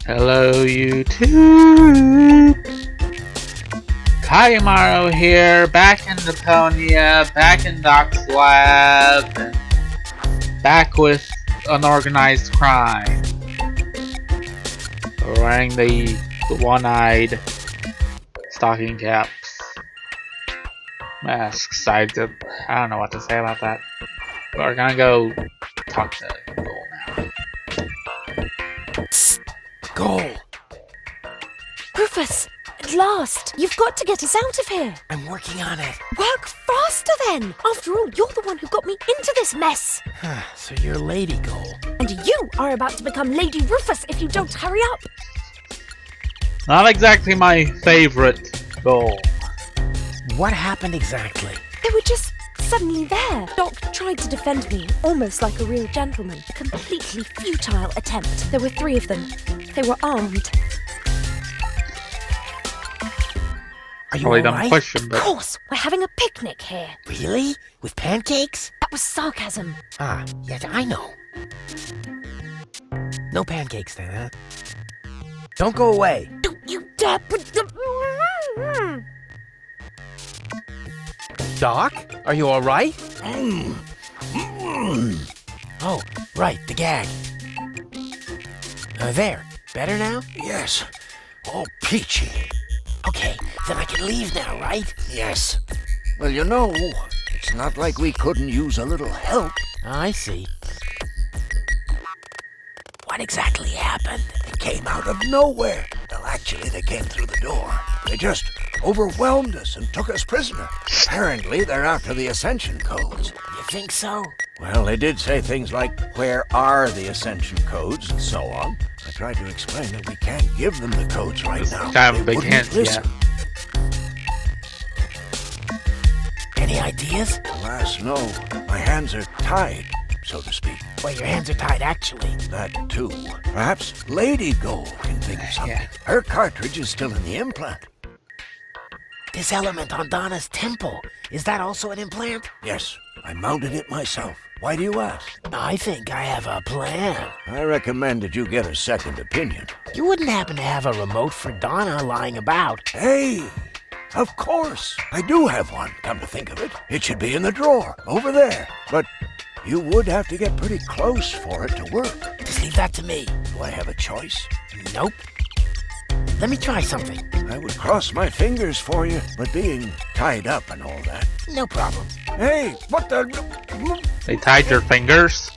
Hello, YouTube. Kayamaro here, back in DEPONIA, back in Doc's lab, and back with unorganized crime. Wearing the one-eyed stocking caps, masks. I don't know what to say about that. We're gonna go talk to Goal now. Goal! Rufus! At last! You've got to get us out of here! I'm working on it. Work faster then! After all, you're the one who got me into this mess! So you're Lady Goal. And you are about to become Lady Rufus if you don't hurry up! Not exactly my favorite Goal. What happened exactly? They were just suddenly there. Doc tried to defend me, almost like a real gentleman. A completely futile attempt. There were 3 of them. They were armed. Are you Probably dumb alright? question, Of but course! We're having a picnic here. Really? With pancakes? That was sarcasm. Yes, I know. No pancakes then, huh? Don't go away. Don't you dare put the... Doc, are you alright? Oh, right, the gag. There. Better now? Yes, all peachy. Okay, then I can leave now, right? Yes. Well, you know, it's not like we couldn't use a little help. I see. What exactly happened? They came out of nowhere. Well, actually, they came through the door. They just overwhelmed us and took us prisoner. Apparently, they're after the Ascension codes. You think so? Well, they did say things like, where are the Ascension codes, and so on. I tried to explain that we can't give them the codes right now. kind of a They big wouldn't hint, listen. Any ideas? Alas, no. My hands are tied, so to speak. Well, your hands are tied, actually. That, too. Perhaps Lady Goal can think of something. Yeah. Her cartridge is still in the implant. This element on Donna's temple, is that also an implant? Yes, I mounted it myself. Why do you ask? I think I have a plan. I recommend that you get a second opinion. You wouldn't happen to have a remote for Donna lying about? Hey, of course. I do have one, come to think of it. It should be in the drawer, over there. But you would have to get pretty close for it to work. Just leave that to me. Do I have a choice? Nope. Let me try something. I would cross my fingers for you, but being tied up and all that. No problem. Hey, what the... they tied your fingers.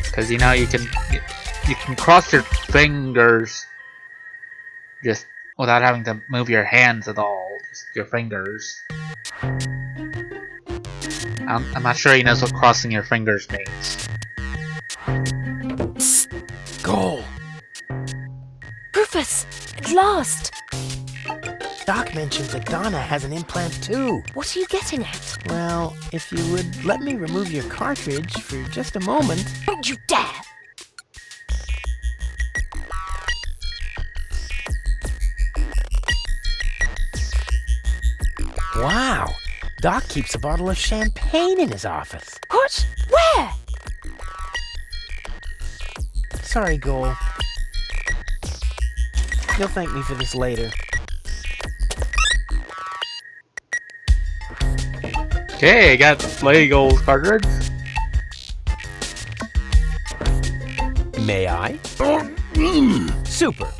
Because you know you can cross your fingers just without having to move your hands at all. Just your fingers. I'm not sure he knows what crossing your fingers means. Goal. Rufus! At last! Doc mentioned that Donna has an implant too. What are you getting at? Well, if you would let me remove your cartridge for just a moment. Don't you dare! Wow. Doc keeps a bottle of champagne in his office. What? Where? Sorry, Goal. You'll thank me for this later. Okay, I got Lady Goal's cartridge. May I? Super.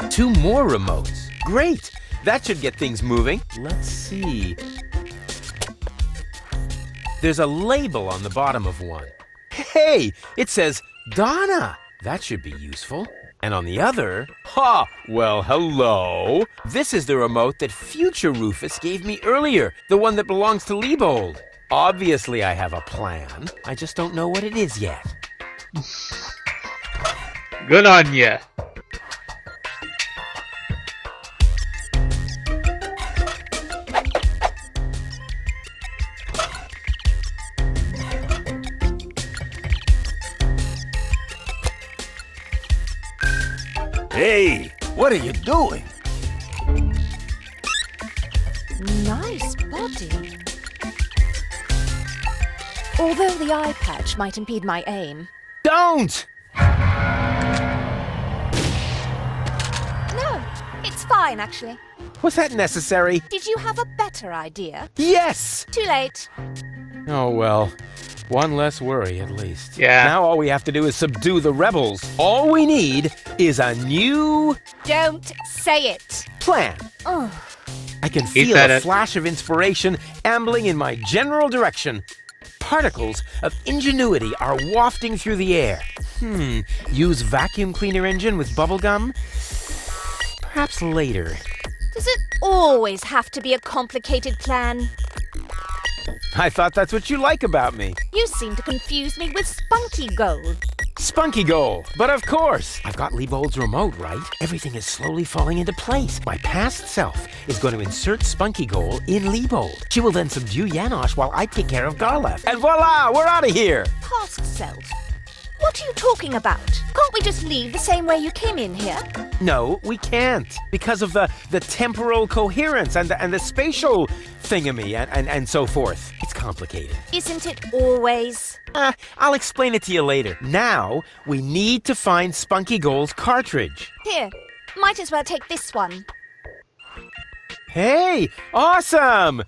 2 more remotes. Great. That should get things moving. Let's see. There's a label on the bottom of one. Hey, it says Donna. That should be useful. And on the other, well, hello. This is the remote that future Rufus gave me earlier, the one that belongs to Liebold. Obviously, I have a plan. I just don't know what it is yet. Good on ya. Hey, what are you doing? Nice body. Although the eye patch might impede my aim. Don't! No, it's fine, actually. Was that necessary? Did you have a better idea? Yes! Too late. Oh, well. One less worry, at least. Yeah. Now all we have to do is subdue the rebels. All we need is a new Don't say it. plan. Oh, I can He feel said a it. flash of inspiration ambling in my general direction. Particles of ingenuity are wafting through the air. Use vacuum cleaner engine with bubble gum? Perhaps later. does it always have to be a complicated plan? I thought that's what you like about me. You seem to confuse me with spunky gold. Spunky goal. But of course, I've got Leibold's remote, right? Everything is slowly falling into place. My past self is going to insert Spunky goal in Leibold. She will then subdue Janosch while I take care of Garlef. And voila, we're out of here. Past self? What are you talking about? Can't we just leave the same way you came in here? No, we can't. Because of the temporal coherence and the spatial thingamy and so forth. It's complicated. Isn't it always? I'll explain it to you later. Now, we need to find Spunky Goal's cartridge. Here, might as well take this one. Hey, awesome!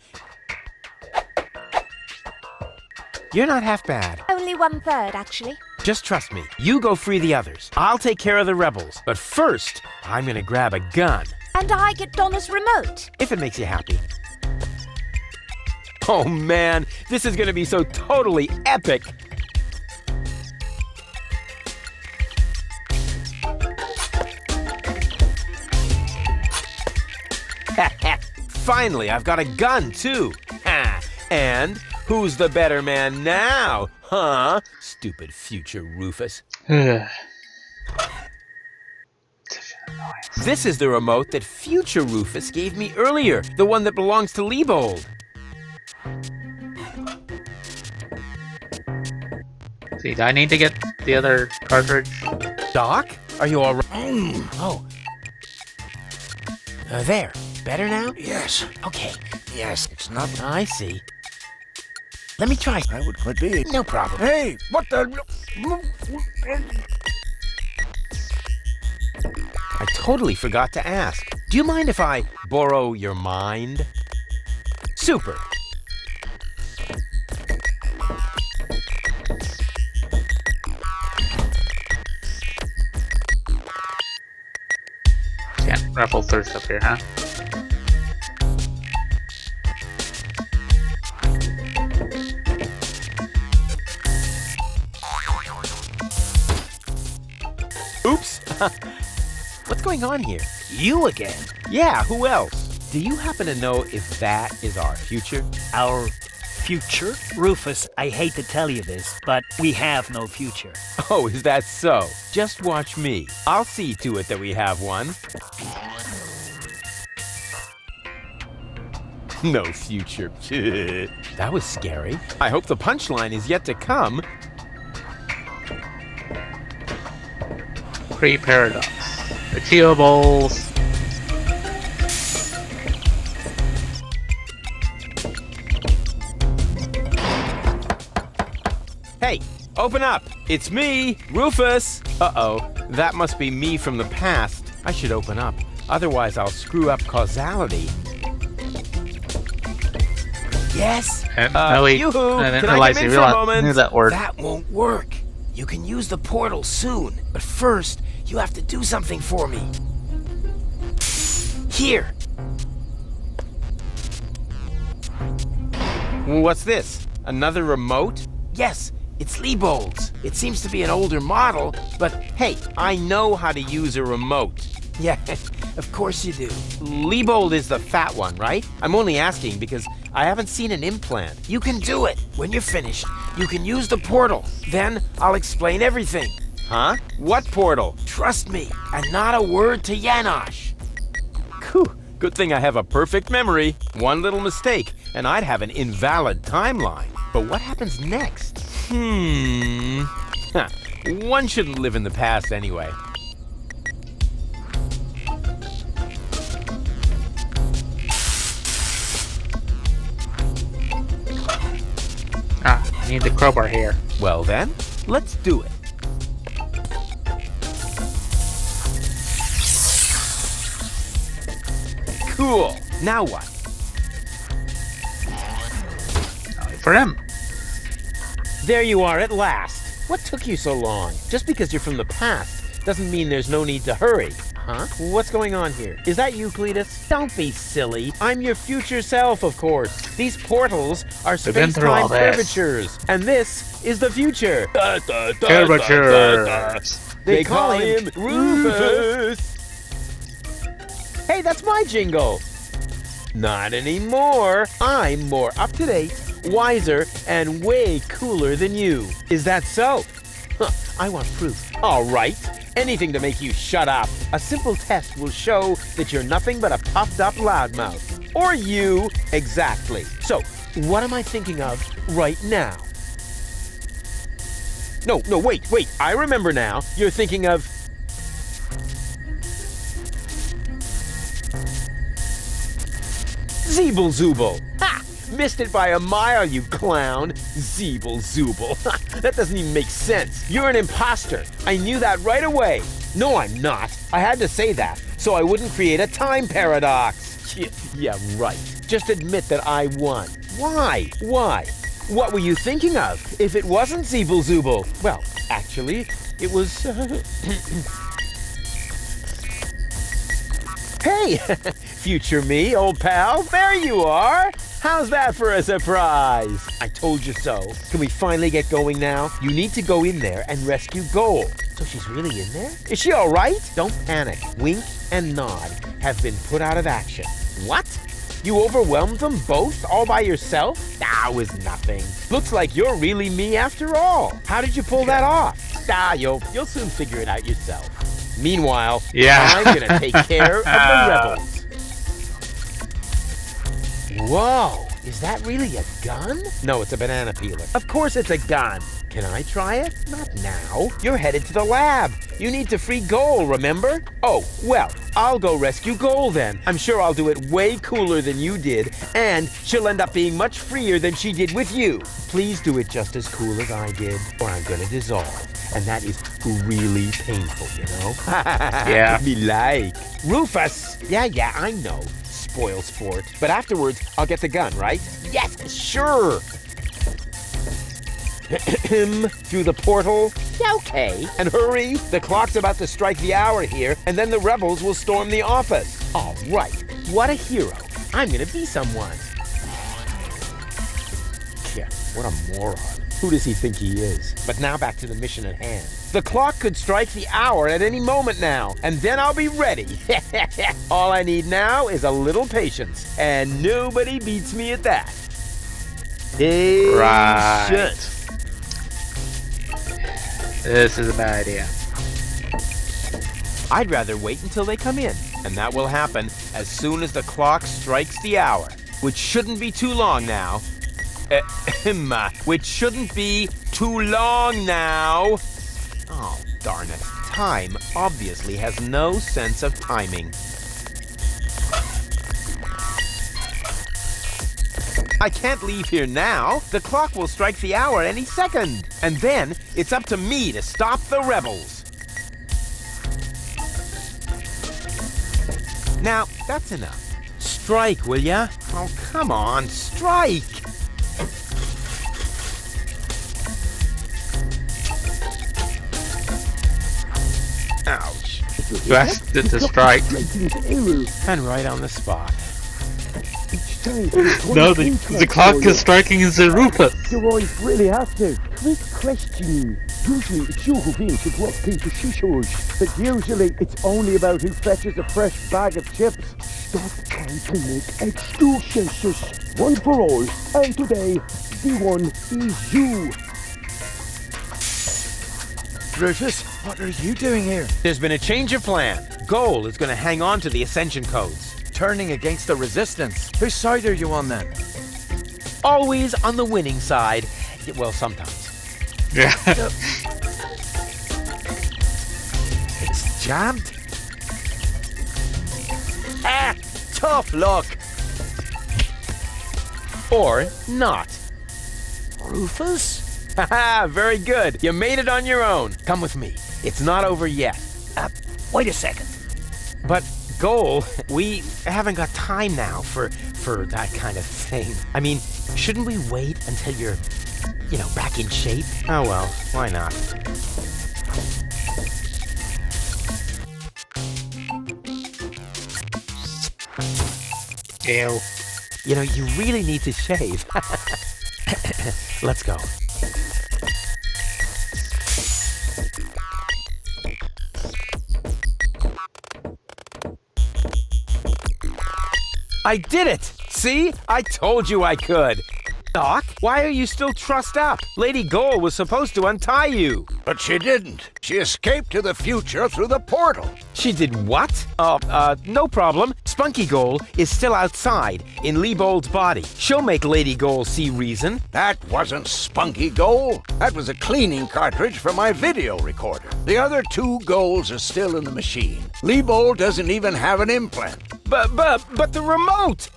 You're not half bad. Only 1/3, actually. Just trust me. You go free the others. I'll take care of the rebels. But first, I'm gonna grab a gun. And I get Donna's remote. If it makes you happy. Oh man, this is gonna be so totally epic. Finally, I've got a gun too. Ha. And who's the better man now? Huh? Stupid future Rufus. This is the remote that future Rufus gave me earlier. The one that belongs to Leibold. See, do I need to get the other cartridge? Doc, are you all right? Oh. There. Better now? Yes. Okay. Yes, it's not. I see. Let me try. I would quit being. No problem. Hey, what the? I totally forgot to ask. Do you mind if I borrow your mind? Super. Can't ruffle thirst up here, huh? Oops. What's going on here? You again? Yeah, who else? Do you happen to know if that is our future? Our future? Rufus, I hate to tell you this, but we have no future. Oh, is that so? Just watch me. I'll see to it that we have one. No future. That was scary. I hope the punchline is yet to come. Pre-paradox. Achievables. Hey, open up! It's me, Rufus! Uh-oh, that must be me from the past. I should open up, otherwise I'll screw up causality. Yes? No, wait. Yoo-hoo! I didn't Can I realize come you in for a realized- moment? knew that word. That won't work. You can use the portal soon, but first, you have to do something for me. Here. What's this? Another remote? Yes, it's Leibold's. It seems to be an older model, but hey, I know how to use a remote. Yeah, of course you do. Leibold is the fat one, right? I'm only asking because I haven't seen an implant. You can do it. When you're finished, you can use the portal. Then I'll explain everything. Huh? What portal? Trust me, and not a word to Janosch. Whew, good thing I have a perfect memory. One little mistake, and I'd have an invalid timeline. But what happens next? One shouldn't live in the past anyway. Need the crowbar here. Well then, let's do it. Cool. Now what? Now wait for him. There you are at last. What took you so long? Just because you're from the past doesn't mean there's no need to hurry. Huh? What's going on here? Is that you, Cletus? Don't be silly. I'm your future self, of course. These portals are space-time curvatures, and this is the future. Curvatures. They call him Rufus. Hey, that's my jingle. Not anymore. I'm more up-to-date, wiser, and way cooler than you. Is that so? Huh, I want proof. All right. Anything to make you shut up. A simple test will show that you're nothing but a puffed-up loudmouth. Or you. Exactly. So, what am I thinking of right now? No, wait. I remember now. You're thinking of... Zeeble-Zooble. Ha! Missed it by a mile, you clown. Zeeble-Zooble. That doesn't even make sense. You're an imposter. I knew that right away. No, I'm not. I had to say that, so I wouldn't create a time paradox. Yeah, right. Just admit that I won. Why? What were you thinking of? If it wasn't Zeeble-Zooble? Well, actually, it was... Hey! Future me, old pal. There you are. How's that for a surprise? I told you so. Can we finally get going now? You need to go in there and rescue Goal. So she's really in there? Is she all right? Don't panic. Wink and Nod have been put out of action. What? You overwhelmed them both all by yourself? That was nothing. Looks like you're really me after all. How did you pull that off? You'll soon figure it out yourself. Meanwhile, I'm gonna take care of the rebels. Whoa, is that really a gun? No, it's a banana peeler. Of course it's a gun. Can I try it? Not now. You're headed to the lab. You need to free Goal, remember? Oh, well, I'll go rescue Goal then. I'm sure I'll do it way cooler than you did, and she'll end up being much freer than she did with you. Please do it just as cool as I did, or I'm gonna dissolve. And that is really painful, you know? Yeah. Me like. Rufus! Yeah, I know. Spoil sport. But afterwards, I'll get the gun, right? Yes, sure! Through the portal? Yeah, okay. And hurry, the clock's about to strike the hour here, and then the rebels will storm the office. All right, what a hero. I'm gonna be someone. Yeah, what a moron. Who does he think he is? But now back to the mission at hand. The clock could strike the hour at any moment now, and then I'll be ready. All I need now is a little patience, and nobody beats me at that. Right. This is a bad idea. I'd rather wait until they come in, and that will happen as soon as the clock strikes the hour, which shouldn't be too long now. Which shouldn't be too long now. Oh, darn it. Time obviously has no sense of timing. I can't leave here now. The clock will strike the hour any second. And then it's up to me to stop the rebels. Now, that's enough. Strike, will ya? Oh, come on, strike! Ouch. Best to strike. And right on the spot. No, the clock is striking in the Rufus. Your eyes really have to. Quick question. Usually it's you who beans to rock people shishos, but usually it's only about who fetches a fresh bag of chips. Stop trying to make excuses. One for all, and today, the one is you. Rufus, what are you doing here? There's been a change of plan. Goal is going to hang on to the Ascension codes. Turning against the Resistance. Whose side are you on then? Always on the winning side. Well, sometimes. Yeah. It's jammed. Ah, tough luck. Or not. Rufus? Haha, very good. You made it on your own. Come with me. It's not over yet. Wait a second. But, Goal, we haven't got time now for that kind of thing. I mean, shouldn't we wait until you're, back in shape? Oh well, why not? Ew. You really need to shave. Let's go. I did it! See? I told you I could. Doc, why are you still trussed up? Lady Goal was supposed to untie you. But she didn't. She escaped to the future through the portal. She did what? No problem. Spunky Goal is still outside in Leibold's body. She'll make Lady Goal see reason. That wasn't Spunky Goal. That was a cleaning cartridge for my video recorder. The other 2 goals are still in the machine. Leibold doesn't even have an implant. But the remote!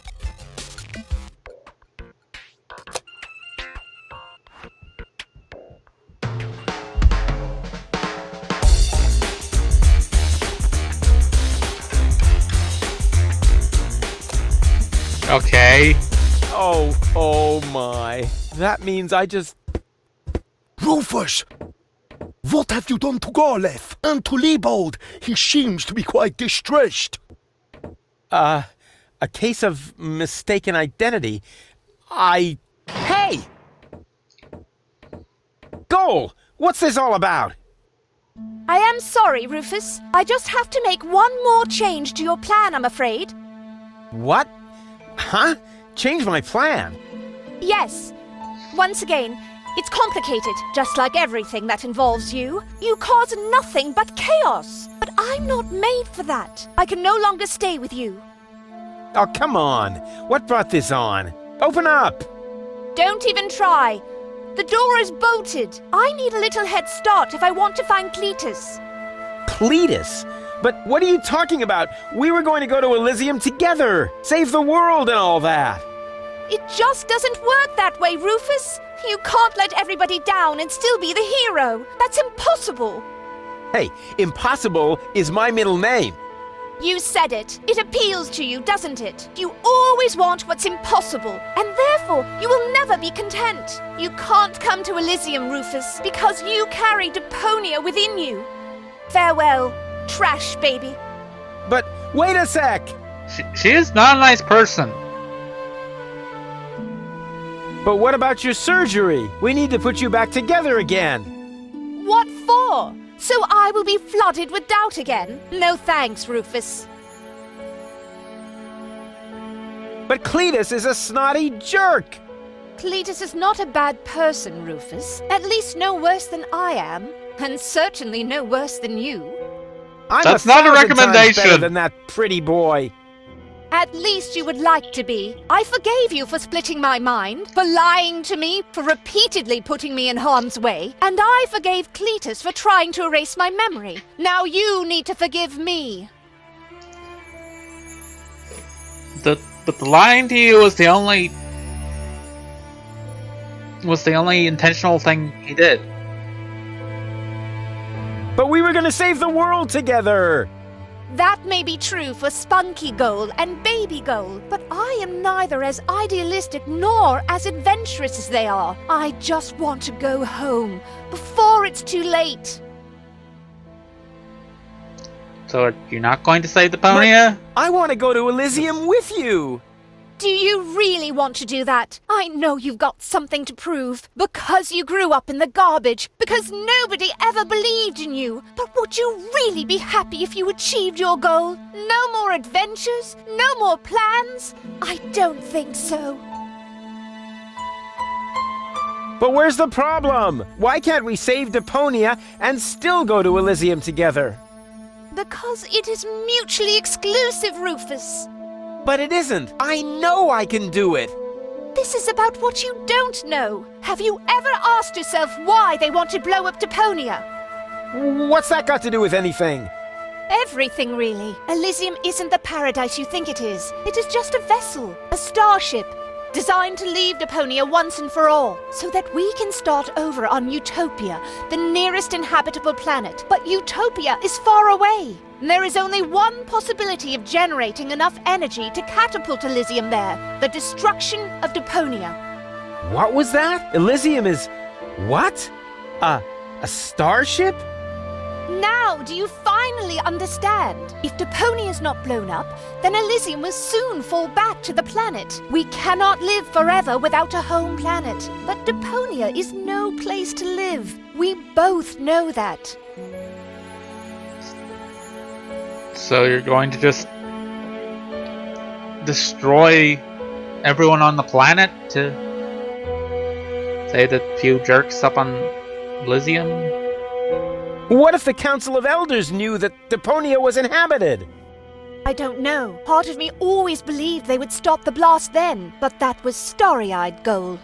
Okay. Oh my. That means I just... Rufus! What have you done to Garleth and to Leibold? He seems to be quite distressed. A case of mistaken identity. Hey! Goal! What's this all about? I am sorry, Rufus. I just have to make one more change to your plan, I'm afraid. What? Huh? Change my plan? Yes. Once again, it's complicated, just like everything that involves you. You cause nothing but chaos. But I'm not made for that. I can no longer stay with you. Oh, come on. What brought this on? Open up! Don't even try. The door is bolted. I need a little head start if I want to find Cletus. Cletus? But what are you talking about? We were going to go to Elysium together. Save the world and all that. It just doesn't work that way, Rufus. You can't let everybody down and still be the hero. That's impossible. Hey, impossible is my middle name. You said it. It appeals to you, doesn't it? You always want what's impossible, and therefore you will never be content. You can't come to Elysium, Rufus, because you carry Deponia within you. Farewell, trash baby. But wait a sec! She is not a nice person. But what about your surgery? We need to put you back together again. What for? So I will be flooded with doubt again? No thanks, Rufus. But Cletus is a snotty jerk! Cletus is not a bad person, Rufus. At least no worse than I am. And certainly no worse than you. I'm That's not a 1,000 times recommendation. better than that pretty boy. At least you would like to be. I forgave you for splitting my mind, for lying to me, for repeatedly putting me in harm's way, and I forgave Cletus for trying to erase my memory. Now you need to forgive me. But the lying to you was the only intentional thing he did. But we were gonna save the world together! That may be true for Spunky Gold and Baby Gold, but I am neither as idealistic nor as adventurous as they are. I just want to go home before it's too late. So you're not going to save Deponia? I want to go to Elysium with you! Do you really want to do that? I know you've got something to prove. Because you grew up in the garbage. Because nobody ever believed in you. But would you really be happy if you achieved your goal? No more adventures? No more plans? I don't think so. But where's the problem? Why can't we save Deponia and still go to Elysium together? Because it is mutually exclusive, Rufus. But it isn't. I know I can do it. This is about what you don't know. Have you ever asked yourself why they want to blow up Deponia? What's that got to do with anything? Everything, really. Elysium isn't the paradise you think it is. It is just a vessel, a starship. designed to leave Deponia once and for all, so that we can start over on Utopia, the nearest inhabitable planet. But Utopia is far away. And there is only one possibility of generating enough energy to catapult Elysium there: the destruction of Deponia. What was that? Elysium is... what? A starship? Now do you finally understand? If Deponia is not blown up, then Elysium will soon fall back to the planet. We cannot live forever without a home planet. But Deponia is no place to live. We both know that. So you're going to just destroy everyone on the planet to say the few jerks up on Elysium? What if the Council of Elders knew that Deponia was inhabited? I don't know. Part of me always believed they would stop the blast then, but that was starry-eyed goal.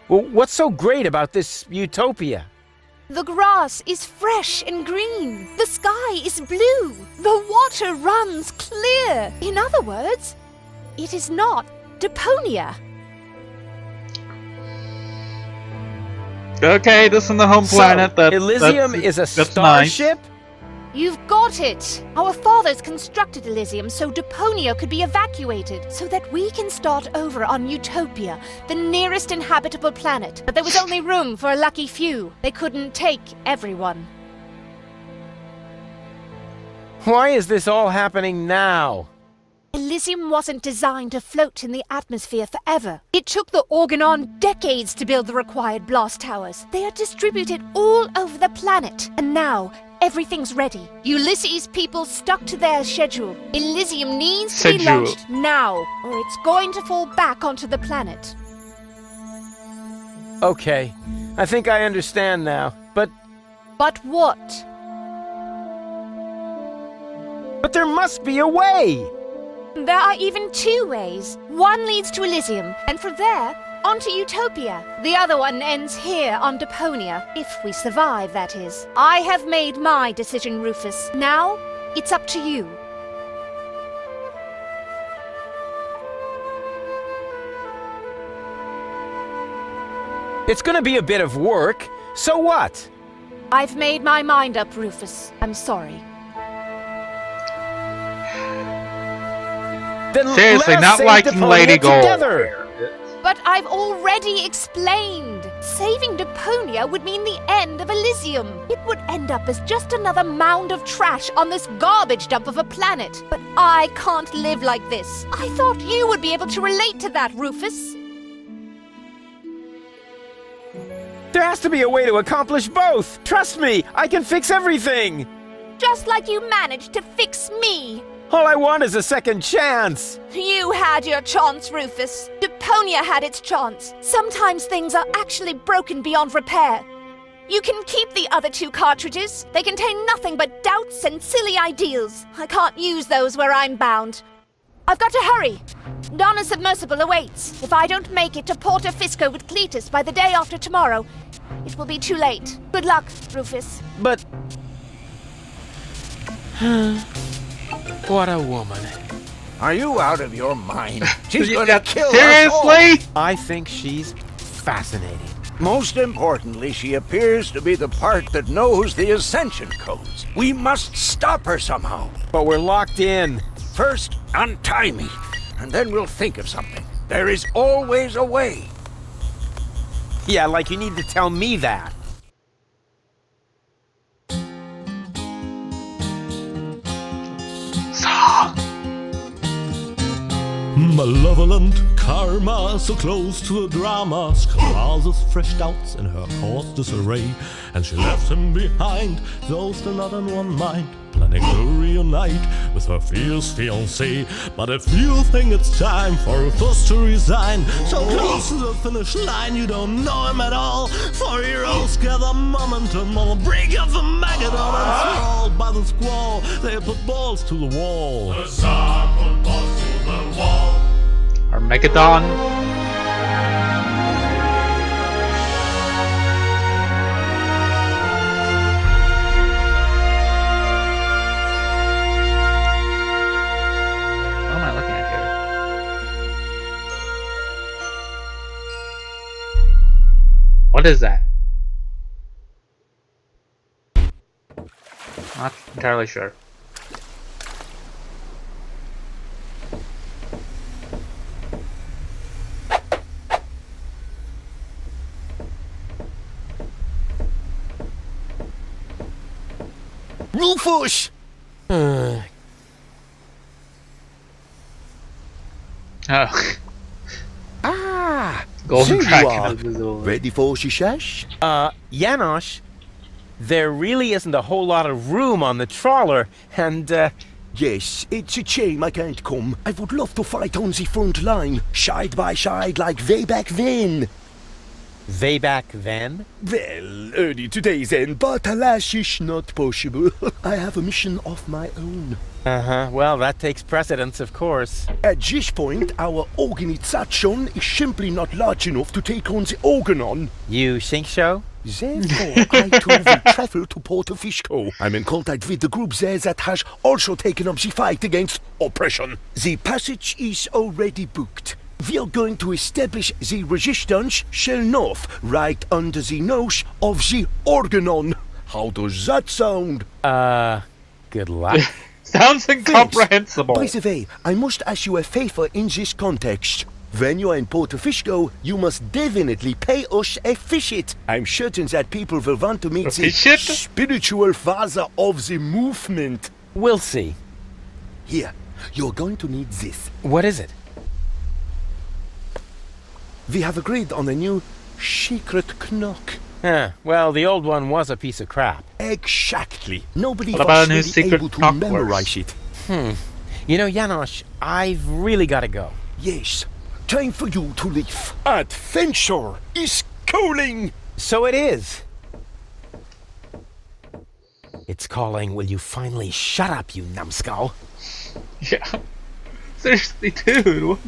Well, what's so great about this Utopia? The grass is fresh and green. The sky is blue. The water runs clear. In other words, it is not Deponia. Okay, this is the home planet. So, Elysium is a starship? Nice. You've got it! Our fathers constructed Elysium so Deponia could be evacuated, so that we can start over on Utopia, the nearest inhabitable planet. But there was only room for a lucky few. They couldn't take everyone. Why is this all happening now? Elysium wasn't designed to float in the atmosphere forever. It took the Organon decades to build the required blast towers. They are distributed all over the planet, and now everything's ready. Ulysses' people stuck to their schedule. Elysium needs to be launched now, or it's going to fall back onto the planet. Okay, I think I understand now, but... But what? But there must be a way! There are even two ways. One leads to Elysium, and from there, onto Utopia. The other one ends here on Deponia, if we survive, that is. I have made my decision, Rufus. Now, it's up to you. It's gonna be a bit of work, so what? I've made my mind up, Rufus. I'm sorry. Then Seriously, let us not save liking Deponia Lady Gold. together. But I've already explained. Saving Deponia would mean the end of Elysium. It would end up as just another mound of trash on this garbage dump of a planet. But I can't live like this. I thought you would be able to relate to that, Rufus. There has to be a way to accomplish both. Trust me, I can fix everything. Just like you managed to fix me. All I want is a second chance. You had your chance, Rufus. Deponia had its chance. Sometimes things are actually broken beyond repair. You can keep the other two cartridges. They contain nothing but doubts and silly ideals. I can't use those where I'm bound. I've got to hurry. Donna's submersible awaits. If I don't make it to Porto Fisco with Cletus by the day after tomorrow, it will be too late. Good luck, Rufus. But... what a woman. Are you out of your mind? She's You gonna got- kill us Seriously? I think she's fascinating. all. Most importantly, she appears to be the part that knows the Ascension codes. We must stop her somehow. But we're locked in. First, untie me, and then we'll think of something. There is always a way. Yeah, like you need to tell me that. Malevolent karma, so close to a drama, causes fresh doubts in her course disarray, and she left him behind, though still not in one mind, planning to reunite with her fierce fiancé. But if you think it's time for Rufus to resign, so close to the finish line you don't know him at all, for heroes gather momentum on the brink of the Magadon, and swallowed by the squall, they put balls to the wall. The Tsar put balls to the wall. Armageddon. What am I looking at here? What is that? Not entirely sure. Rufus! Oh. Ah! Golden there you Dragon are. is visible. Ready for Shishash? Janosch, there really isn't a whole lot of room on the trawler, and, Yes, it's a shame I can't come. I would love to fight on the front line, side by side like way back then. way back then? Well, early today then, but alas, it's not possible. I have a mission of my own. Uh-huh, well, that takes precedence, of course. At this point, our organization is simply not large enough to take on the Organon. You think so? Therefore, I too will travel to Porto Fisco. I'm in contact with the group there that has also taken up the fight against oppression. The passage is already booked. We are going to establish the resistance shell north, right under the nose of the Organon. How does that sound? Good luck. Sounds incomprehensible. By the way, I must ask you a favor in this context. When you are in Porto Fisco, you must definitely pay us a visit. I'm certain that people will want to meet the visit? spiritual father of the movement. We'll see. Here, you're going to need this. What is it? We have agreed on a new secret knock. Well, the old one was a piece of crap. Exactly. Nobody What about was a new really secret able to knock memorize it. You know, Janosch, I've really got to go. Yes, time for you to leave. Adventure is calling. So it is. It's calling, will you finally shut up, you numbskull? Yeah. Seriously, dude. What?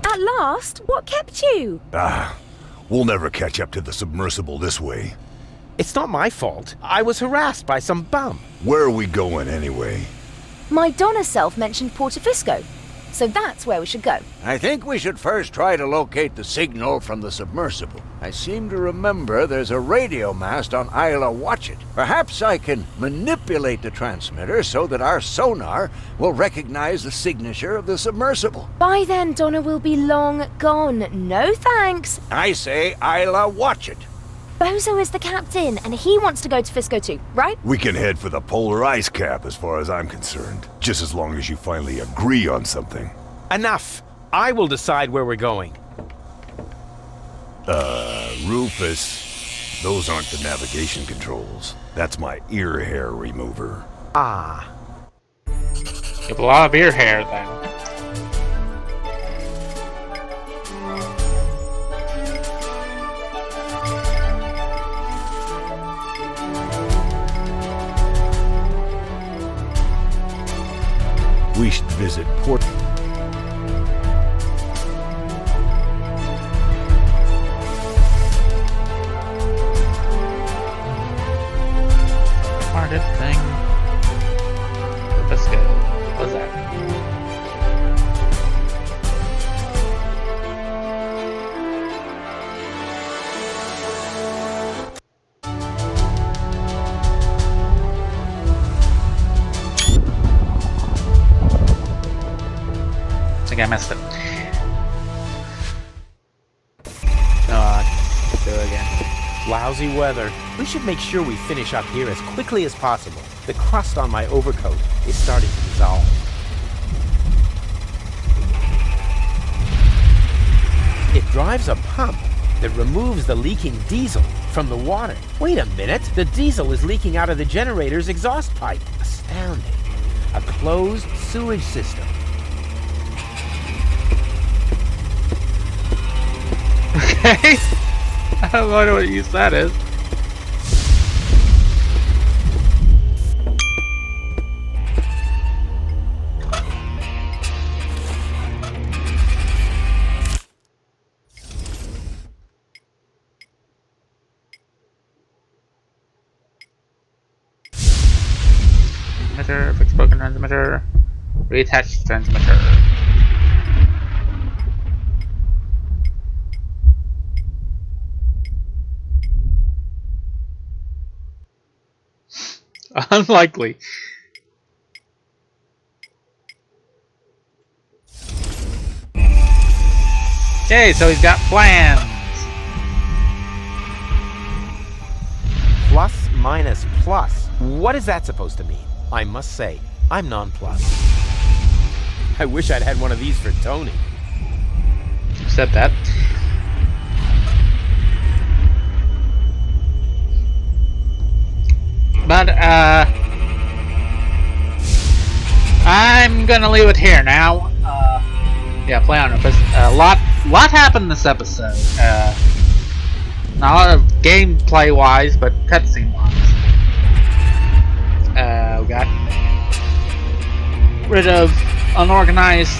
At last? What kept you? We'll never catch up to the submersible this way. It's not my fault. I was harassed by some bum. Where are we going anyway? My Donna self mentioned Porto Fisco, so that's where we should go. I think we should first try to locate the signal from the submersible. I seem to remember there's a radio mast on Isla Watchet. Perhaps I can manipulate the transmitter so that our sonar will recognize the signature of the submersible. By then, Donna will be long gone. No thanks. I say Isla Watchet. Bozo is the captain, and he wants to go to Fisco too, right? We can head for the polar ice cap as far as I'm concerned. Just as long as you finally agree on something. Enough! I will decide where we're going. Rufus, those aren't the navigation controls. That's my ear hair remover. Ah. You have a lot of ear hair then. We should visit Port... Hardest thing. Let's go. What's that? I think I missed it. Do it again. Lousy weather. We should make sure we finish up here as quickly as possible. The crust on my overcoat is starting to dissolve. It drives a pump that removes the leaking diesel from the water. Wait a minute, the diesel is leaking out of the generator's exhaust pipe. Astounding. A closed sewage system. Okay. I don't know what use that is. Transmitter, fix broken transmitter, reattach transmitter. Unlikely. Okay, so he's got plans. Plus, minus, plus. What is that supposed to mean? I must say, I'm nonplussed. I wish I'd had one of these for Tony. You said that. But, I'm gonna leave it here now. Yeah, play on Rufus. Lot happened this episode. Not a lot of gameplay wise, but cutscene wise. We got rid of unorganized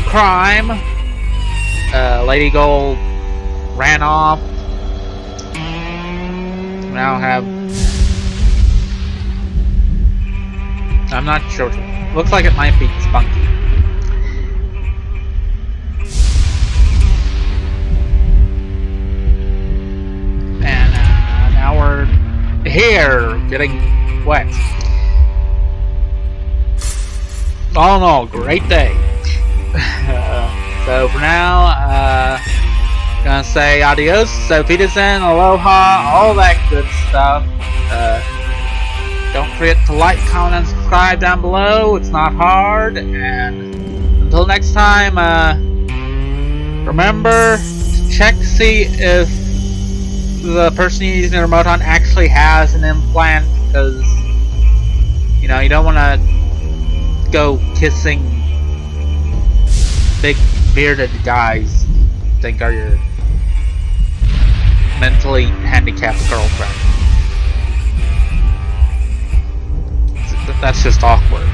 crime. Lady Gold ran off. Now have. I'm not sure. Looks like it might be Spunky. And now we're here, getting wet. All in all, great day. So for now, gonna say adios, so Peterson, aloha, all that good stuff. Don't forget to like, comment, and subscribe down below. It's not hard. And until next time, remember to check to see if the person using the remote on actually has an implant, because you know you don't want to go kissing big bearded guys you think are your mentally handicapped girlfriend. That's just awkward.